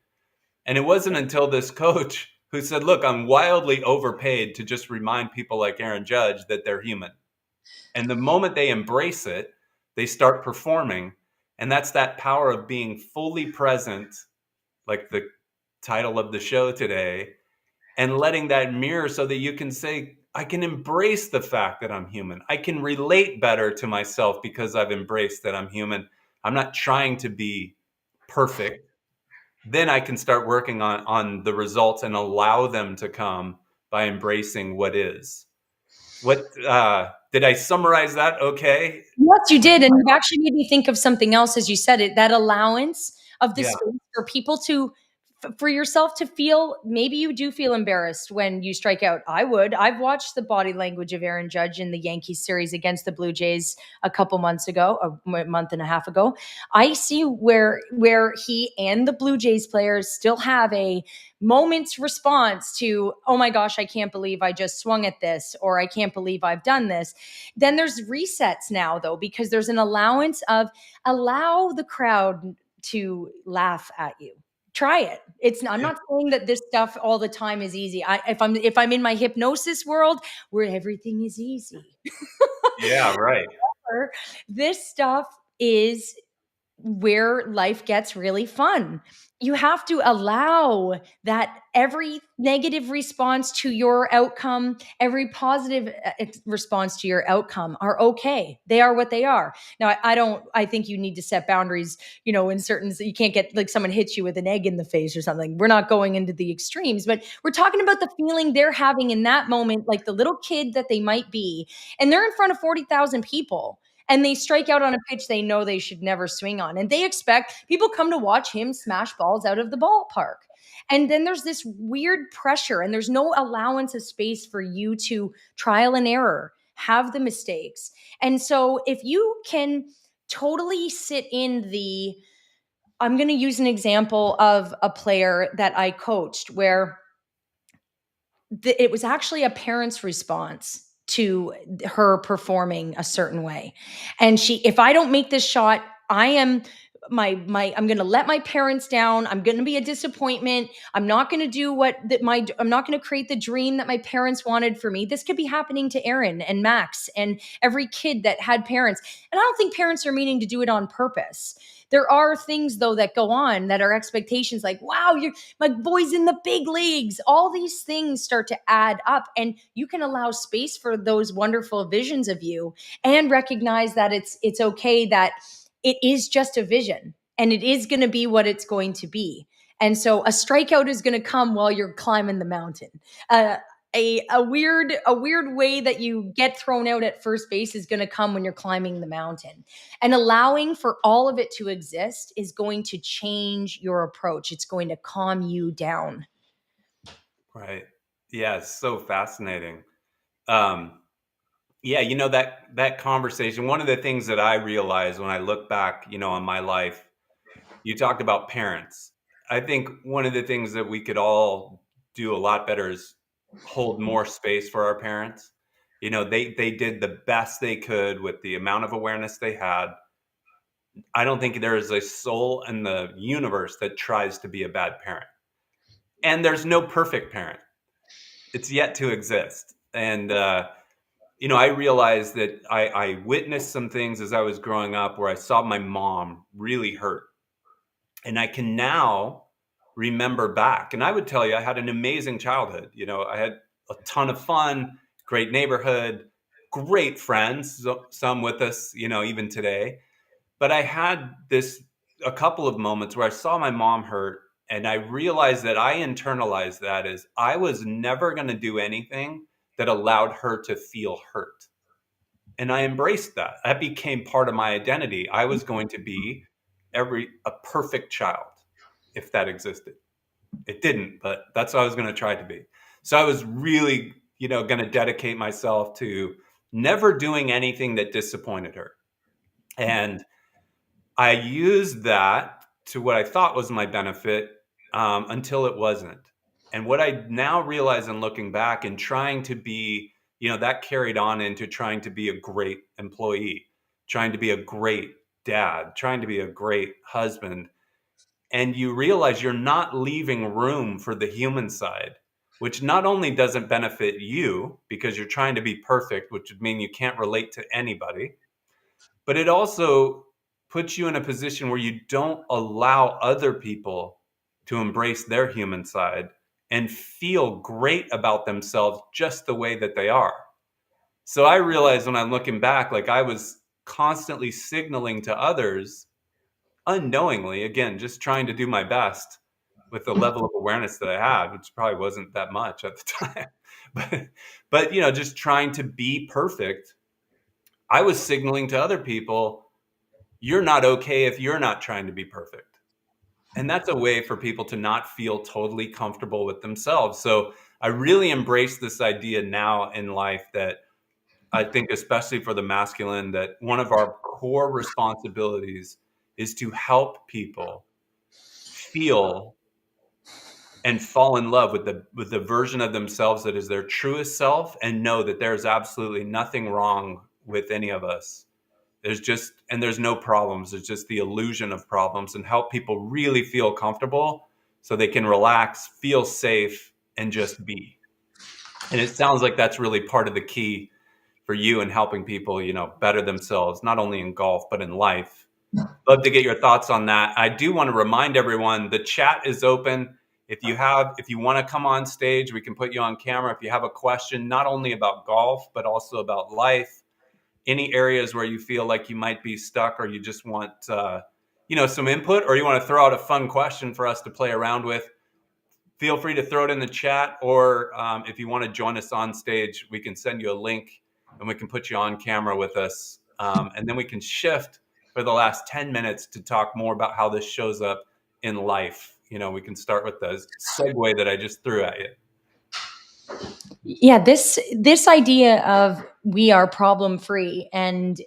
And it wasn't until this coach who said, look, I'm wildly overpaid to just remind people like Aaron Judge that they're human. And the moment they embrace it, they start performing. And that's that power of being fully present, like the title of the show today, and letting that mirror so that you can say, I can embrace the fact that I'm human. I can relate better to myself because I've embraced that I'm human. I'm not trying to be perfect. Then I can start working on the results and allow them to come by embracing what is. Did I summarize that okay? Yes, you did. And you've actually made me think of something else as you said it, that allowance of the space for people to for yourself to feel, maybe you do feel embarrassed when you strike out. I've watched the body language of Aaron Judge in the Yankees series against the Blue Jays a couple months ago, a month and a half ago. I see where he and the Blue Jays players still have a moment's response to, oh my gosh, I can't believe I just swung at this, or I can't believe I've done this. Then there's resets now, though, because there's an allowance of allow the crowd to laugh at you. Try it. I'm not saying that this stuff all the time is easy. If I'm in my hypnosis world where everything is easy, Yeah, right. this stuff is where life gets really fun. You have to allow that every negative response to your outcome, every positive response to your outcome are okay. They are what they are. Now, I think you need to set boundaries, in certain, you can't get like someone hits you with an egg in the face or something. We're not going into the extremes, but we're talking about the feeling they're having in that moment, like the little kid that they might be, and they're in front of 40,000 people. And they strike out on a pitch they know they should never swing on. And they expect people come to watch him smash balls out of the ballpark. And then there's this weird pressure, and there's no allowance of space for you to trial and error, have the mistakes. And so if you can totally sit in I'm going to use an example of a player that I coached where it was actually a parent's response to her performing a certain way. And if I don't make this shot, I am I'm going to let my parents down. I'm going to be a disappointment. I'm not going to do I'm not going to create the dream that my parents wanted for me. This could be happening to Aaron and Max and every kid that had parents. And I don't think parents are meaning to do it on purpose. There are things, though, that go on that are expectations like, wow, my boy's in the big leagues. All these things start to add up, and you can allow space for those wonderful visions of you and recognize that it's okay, that it is just a vision and it is going to be what it's going to be. And so a strikeout is going to come while you're climbing the mountain. A weird way that you get thrown out at first base is going to come when you're climbing the mountain. And allowing for all of it to exist is going to change your approach. It's going to calm you down. Right. Yeah, it's so fascinating. Yeah, that conversation, one of the things that I realized when I look back, on my life, you talked about parents. I think one of the things that we could all do a lot better is hold more space for our parents. They did the best they could with the amount of awareness they had. I don't think there is a soul in the universe that tries to be a bad parent. And there's no perfect parent. It's yet to exist. And, I realized that I witnessed some things as I was growing up where I saw my mom really hurt. And I can now remember back. And I would tell you, I had an amazing childhood. I had a ton of fun, great neighborhood, great friends, some with us, even today. But I had a couple of moments where I saw my mom hurt, and I realized that I internalized that as I was never going to do anything that allowed her to feel hurt. And I embraced that. That became part of my identity. I was going to be a perfect child, if that existed. It didn't, but that's what I was going to try to be. So I was really, going to dedicate myself to never doing anything that disappointed her. And I used that to what I thought was my benefit until it wasn't. And what I now realize in looking back and trying to be, that carried on into trying to be a great employee, trying to be a great dad, trying to be a great husband. And you realize you're not leaving room for the human side, which not only doesn't benefit you because you're trying to be perfect, which would mean you can't relate to anybody, but it also puts you in a position where you don't allow other people to embrace their human side and feel great about themselves just the way that they are. So I realized when I'm looking back, like I was constantly signaling to others unknowingly, again, just trying to do my best with the level of awareness that I had, which probably wasn't that much at the time. But just trying to be perfect, I was signaling to other people, you're not okay if you're not trying to be perfect. And that's a way for people to not feel totally comfortable with themselves. So I really embrace this idea now in life that I think, especially for the masculine, that one of our core responsibilities is to help people feel and fall in love with the version of themselves that is their truest self, and know that there's absolutely nothing wrong with any of us. There's no problems. There's just the illusion of problems, and help people really feel comfortable so they can relax, feel safe, and just be. And it sounds like that's really part of the key for you in helping people, better themselves, not only in golf, but in life. Love to get your thoughts on that. I do want to remind everyone the chat is open. If you want to come on stage, we can put you on camera. If you have a question, not only about golf, but also about life, any areas where you feel like you might be stuck, or you just want, some input, or you want to throw out a fun question for us to play around with, feel free to throw it in the chat. Or if you want to join us on stage, we can send you a link and we can put you on camera with us. And then we can shift for the last 10 minutes to talk more about how this shows up in life. We can start with the segue that I just threw at you. Yeah, this idea of we are problem free, and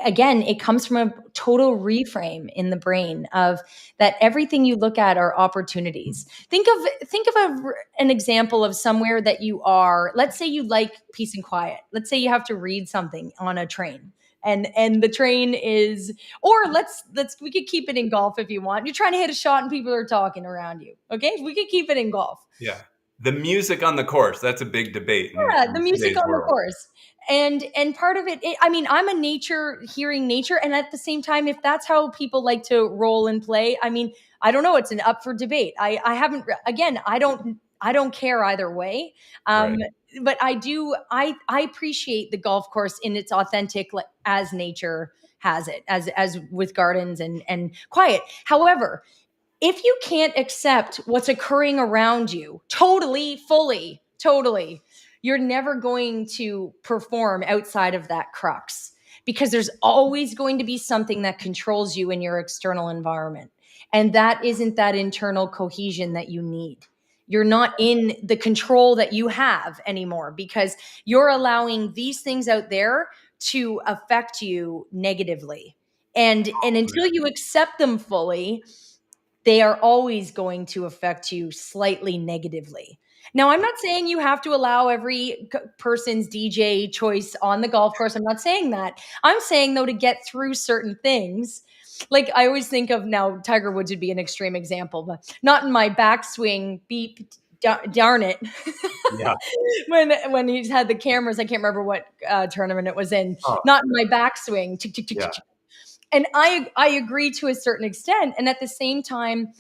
again, it comes from a total reframe in the brain of that everything you look at are opportunities. Think of an example of somewhere that you are. Let's say you like peace and quiet. Let's say you have to read something on a train. And the train is, or we could keep it in golf if you want. You're trying to hit a shot and people are talking around you. Okay, we could keep it in golf. Yeah. The music on the course, that's a big debate Yeah, in the music today's on the world. course. And part of it, I mean, I'm a hearing nature. And at the same time, if that's how people like to roll and play, I mean, I don't know. It's an up for debate. I haven't, again, I don't care either way. Right. But I appreciate the golf course in its authentic, as nature has it, as with gardens and quiet. However, if you can't accept what's occurring around you totally, fully, totally, you're never going to perform outside of that crux, because there's always going to be something that controls you in your external environment. And that isn't that internal cohesion that you need. You're not in the control that you have anymore, because you're allowing these things out there to affect you negatively. And until you accept them fully, they are always going to affect you slightly negatively. Now, I'm not saying you have to allow every person's DJ choice on the golf course. I'm not saying that. I'm saying, though, to get through certain things, like I always think of, now Tiger Woods would be an extreme example, but not in my backswing, beep, darn it. Yeah. when he's had the cameras, I can't remember what tournament it was in, Oh, not in my backswing. Tick, tick, tick, yeah. tick, tick. And I agree to a certain extent. And at the same time,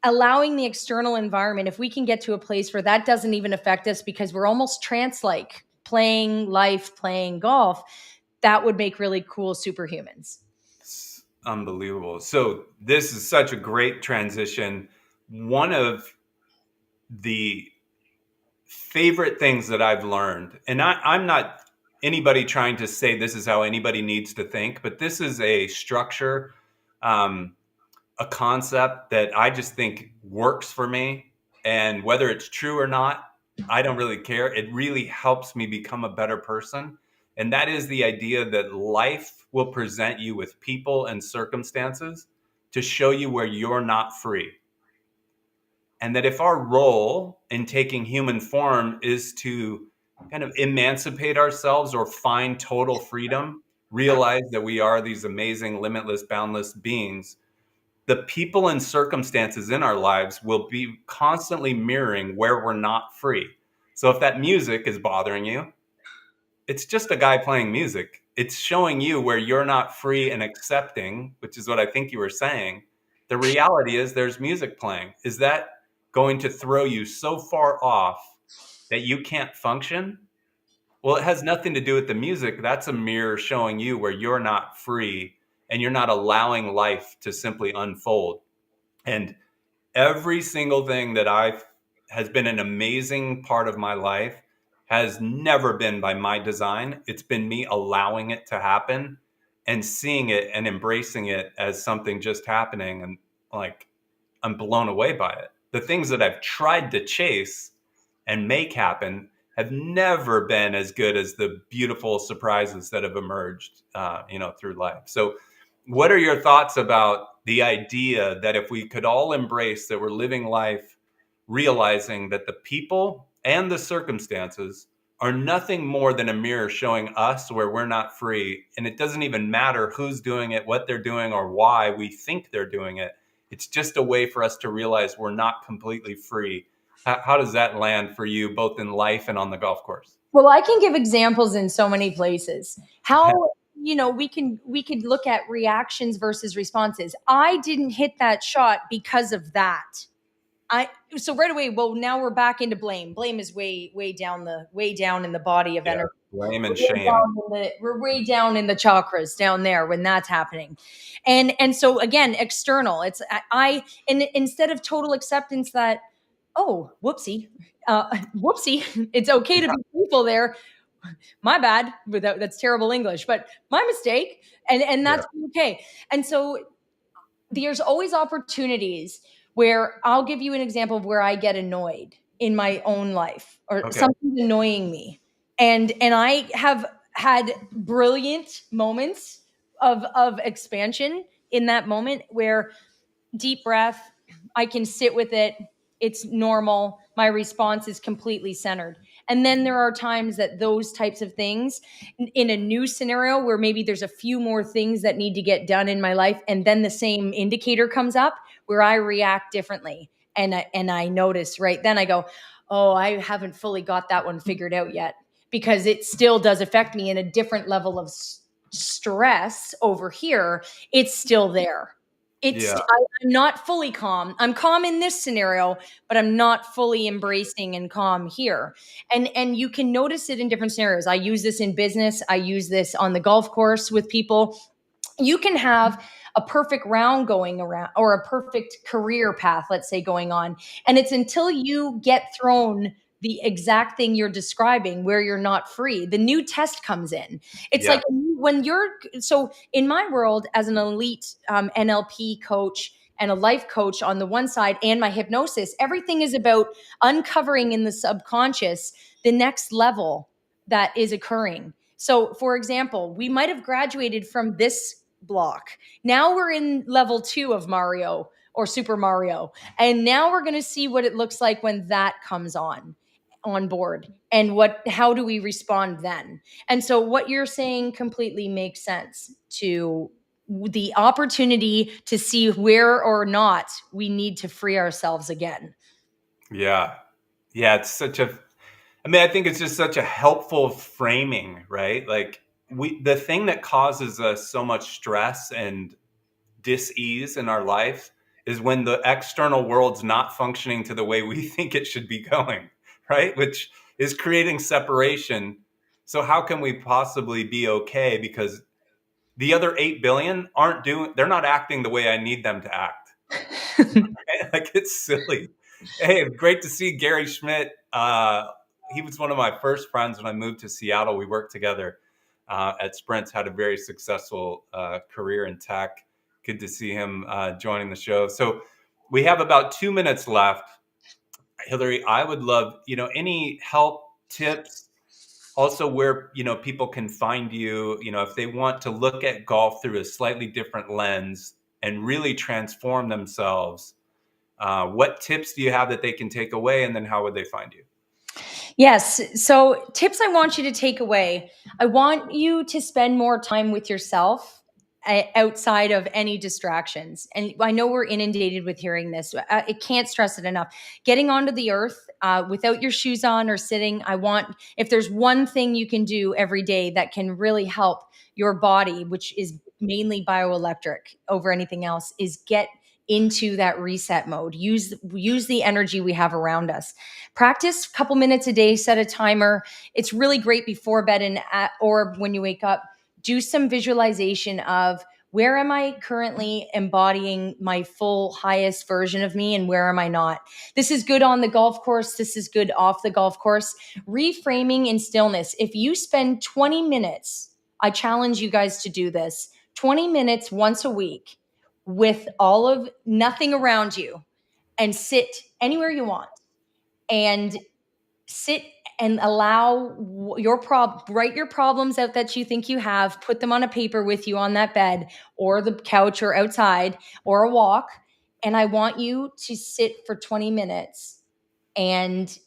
allowing the external environment, if we can get to a place where that doesn't even affect us because we're almost trance-like, playing life, playing golf, that would make really cool superhumans. It's unbelievable. So this is such a great transition. One of the favorite things that I've learned, and I'm not anybody trying to say this is how anybody needs to think, but this is a structure, a concept that I just think works for me. And whether it's true or not, I don't really care. It really helps me become a better person. And that is the idea that life will present you with people and circumstances to show you where you're not free. And that if our role in taking human form is to kind of emancipate ourselves or find total freedom, realize that we are these amazing, limitless, boundless beings, the people and circumstances in our lives will be constantly mirroring where we're not free. So if that music is bothering you, it's just a guy playing music. It's showing you where you're not free and accepting, which is what I think you were saying. The reality is there's music playing. Is that going to throw you so far off that you can't function? Well, it has nothing to do with the music. That's a mirror showing you where you're not free and you're not allowing life to simply unfold. And every single thing that has been an amazing part of my life has never been by my design. It's been me allowing it to happen and seeing it and embracing it as something just happening. And like, I'm blown away by it. The things that I've tried to chase and make happen have never been as good as the beautiful surprises that have emerged, through life. So what are your thoughts about the idea that if we could all embrace that we're living life realizing that the people and the circumstances are nothing more than a mirror showing us where we're not free, and it doesn't even matter who's doing it, what they're doing, or why we think they're doing it. It's just a way for us to realize we're not completely free. How does that land for you, both in life and on the golf course? Well, I can give examples in so many places. How, we could look at reactions versus responses. I didn't hit that shot because of that. So right away, well, now we're back into blame. Blame is way down in the body of Yeah, energy. blame and We're way shame. we're way down in the chakras down there when that's happening. And so again, external, it's and instead of total acceptance that, oh, whoopsie, it's okay to be grateful there. My bad, that's terrible English, but my mistake. And that's okay. And so there's always opportunities where I'll give you an example of where I get annoyed in my own life or something's annoying me. And I have had brilliant moments of expansion in that moment where deep breath, I can sit with it. It's normal. My response is completely centered. And then there are times that those types of things in a new scenario where maybe there's a few more things that need to get done in my life. And then the same indicator comes up where I react differently. And I notice right then I go, oh, I haven't fully got that one figured out yet, because it still does affect me in a different level of stress over here. It's still there. I'm not fully calm. I'm calm in this scenario, but I'm not fully embracing and calm here. And you can notice it in different scenarios. I use this in business. I use this on the golf course with people. You can have a perfect round going around or a perfect career path, let's say, going on. And it's until you get thrown the exact thing you're describing where you're not free, the new test comes in. It's like when so in my world as an elite NLP coach and a life coach on the one side and my hypnosis, everything is about uncovering in the subconscious the next level that is occurring. So for example, we might have graduated from this block. Now we're in level 2 of Mario or Super Mario. And now we're going to see what it looks like when that comes on board, and how do we respond then? And so what you're saying completely makes sense to the opportunity to see where or not we need to free ourselves again. Yeah. It's I think it's just such a helpful framing, right? Like the thing that causes us so much stress and dis-ease in our life is when the external world's not functioning to the way we think it should be going, right? Which is creating separation. So how can we possibly be okay? Because the other 8 billion they're not acting the way I need them to act. Right? Like, it's silly. Hey, great to see Gary Schmidt. He was one of my first friends when I moved to Seattle. We worked together at Sprint, had a very successful career in tech. Good to see him joining the show. So we have about 2 minutes left. Hilary, I would love, any help, tips, also where, people can find you, if they want to look at golf through a slightly different lens and really transform themselves. What tips do you have that they can take away, and then how would they find you? Yes. So tips I want you to take away. I want you to spend more time with yourself outside of any distractions. And I know we're inundated with hearing this. I can't stress it enough. Getting onto the earth without your shoes on or sitting. If there's one thing you can do every day that can really help your body, which is mainly bioelectric over anything else, is get into that reset mode. Use the energy we have around us. Practice a couple minutes a day, set a timer. It's really great before bed or when you wake up. Do some visualization of where am I currently embodying my full highest version of me and where am I not? This is good on the golf course. This is good off the golf course. Reframing in stillness. If you spend 20 minutes, I challenge you guys to do this, 20 minutes once a week with all of nothing around you. and sit anywhere you want and sit and allow write your problems out that you think you have, put them on a paper with you on that bed or the couch or outside or a walk. And I want you to sit for 20 minutes and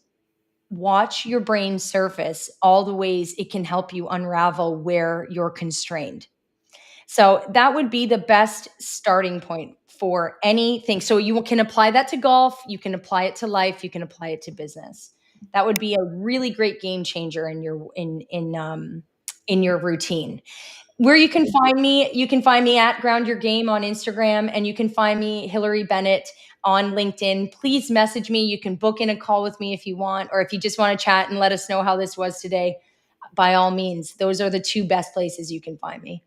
watch your brain surface all the ways it can help you unravel where you're constrained. So that would be the best starting point for anything. So you can apply that to golf, you can apply it to life, you can apply it to business. That would be a really great game changer in your routine. Where you can find me at Ground Your Game on Instagram, and you can find me Hilary Bennett on LinkedIn. Please message me. You can book in a call with me if you want, or if you just want to chat and let us know how this was today. By all means, those are the two best places you can find me.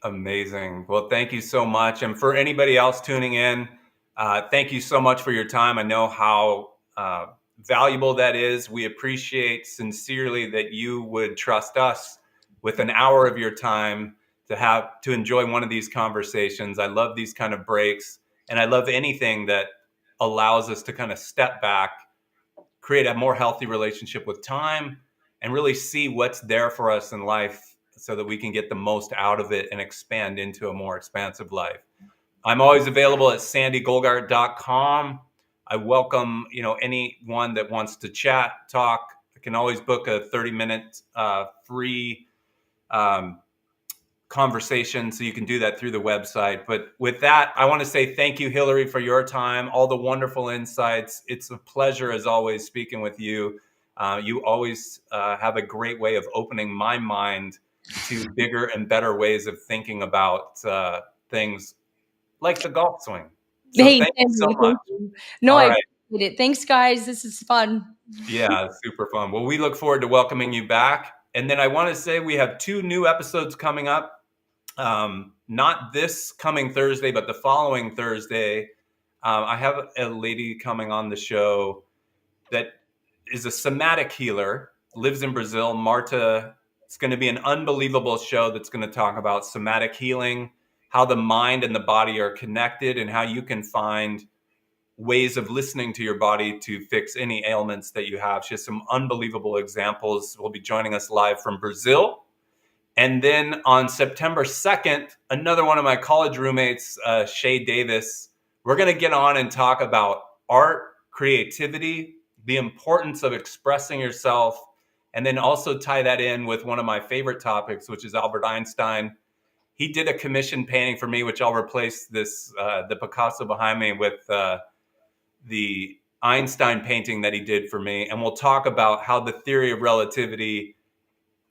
Amazing. Well, thank you so much. And for anybody else tuning in, thank you so much for your time. I know how valuable that is. We appreciate sincerely that you would trust us with an hour of your time to enjoy one of these conversations. I love these kind of breaks, and I love anything that allows us to kind of step back, create a more healthy relationship with time, and really see what's there for us in life so that we can get the most out of it and expand into a more expansive life. I'm always available at sandegolgart.com. I welcome, anyone that wants to chat, talk. I can always book a 30-minute free conversation, so you can do that through the website. But with that, I want to say thank you, Hilary, for your time, all the wonderful insights. It's a pleasure, as always, speaking with you. You always have a great way of opening my mind to bigger and better ways of thinking about things like the golf swing. So Hey, thank you so much. No, All I right. appreciate it. Thanks, guys. This is fun. Yeah, super fun. Well, we look forward to welcoming you back. And then I want to say we have 2 new episodes coming up. Not this coming Thursday, but the following Thursday. I have a lady coming on the show that is a somatic healer, lives in Brazil, Marta. It's going to be an unbelievable show that's going to talk about somatic healing, how the mind and the body are connected, and how you can find ways of listening to your body to fix any ailments that you have. She has some unbelievable examples. Will be joining us live from Brazil. And then on September 2nd, another one of my college roommates, Shay Davis, we're going to get on and talk about art, creativity, the importance of expressing yourself, and then also tie that in with one of my favorite topics, which is Albert Einstein. He did a commission painting for me, which I'll replace the Picasso behind me with the Einstein painting that he did for me. And we'll talk about how the theory of relativity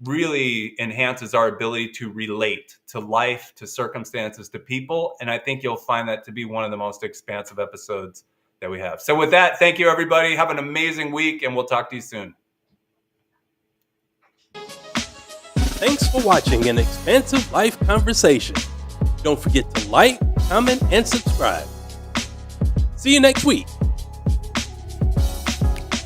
really enhances our ability to relate to life, to circumstances, to people. And I think you'll find that to be one of the most expansive episodes that we have. So with that, thank you, everybody. Have an amazing week, and we'll talk to you soon. Thanks for watching an Expansive Life Conversation. Don't forget to like, comment, and subscribe. See you next week.